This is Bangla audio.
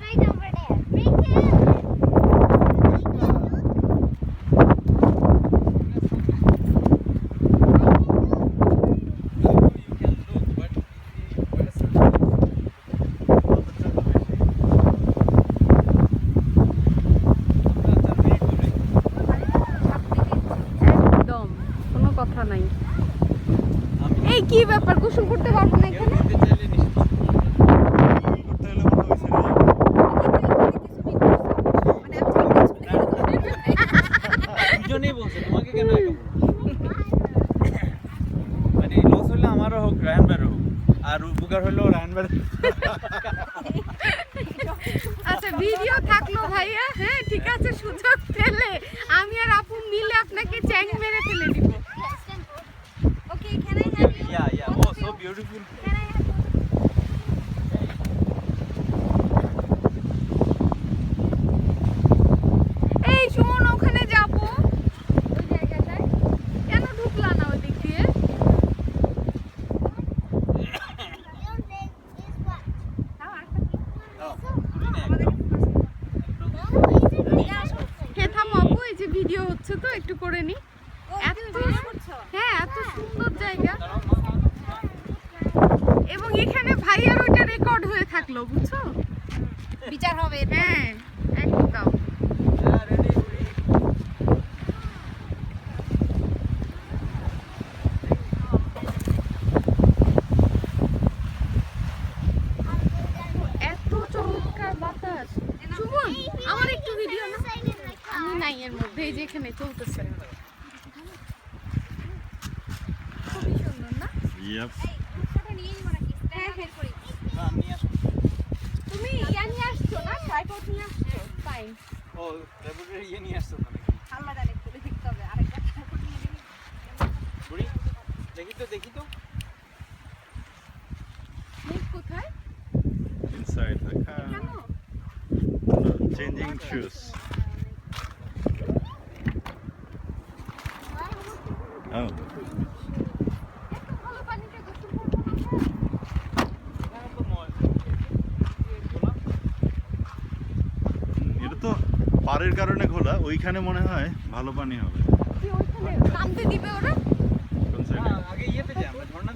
right over there. Riku! একদম কোনো কথা নাই। এই কি ব্যাপার, গোসল করতে পারবো না এখানে? দুজনেই বলছে, তোমাকে কেন একা বলবো? মানে লস হলে আমারও হোক, রায়হানবারও হোক, আর উপকার হলেও রায়হানবার। আচ্ছা ভিডিও থাকলো ভাইয়া, হ্যাঁ ঠিক আছে, সুযোগ পেলে আমি আর আপু মিলে আপনাকে চ্যাং মেরে ফেলে দিব। Okay, can I have you? Yeah, oh, so beautiful. Can I have এই শোন, ওখানে যাব ওই জায়গাটায়, কেন ঢুকলা না ওই দিক দিয়ে? হে থামো আপু, এই যে ভিডিও হচ্ছে তো একটু করে নি। হ্যাঁ এত সুন্দর জায়গা, এবং এখানে ভাইয়ার ওইটা রেকর্ড হয়ে থাকলো, বুঝছো? বিচার হবে? হ্যাঁ একদম। Yeah, ready, ready. এত চমৎকার বাতাস। সুমন আমার একটু ভিডিও না, আমি নাই এর মধ্যে, এই যে এখানে চলতেছে, খুবই সুন্দর না? Yep. হ্যাঁ হ্যাঁ, আমি আসো। তুমি ইয়া নিয়ে আসছো না, ট্রাইপড নিয়ে আসছো? ফাইন। ও, ল্যাবরেটরি ইয়ে নিয়ে আসছো ওখানে। বুড়ি, দেখি তো। মুখ কোথায়? Inside the car. কেন? No, changing shoes. Oh. এত ভালো পানিতে গোসল করবো না আমরা? হ্যাঁ, তো নয়। এটা তো পাড়ের কারণে খোলা, ওইখানে মনে হয় ভালো পানি হবে। কি ওইখানে নামতে দিবে ওরা? কোন সাইডে? হ্যাঁ, আগে ইয়েতে যাই আমরা, ঝর্ণা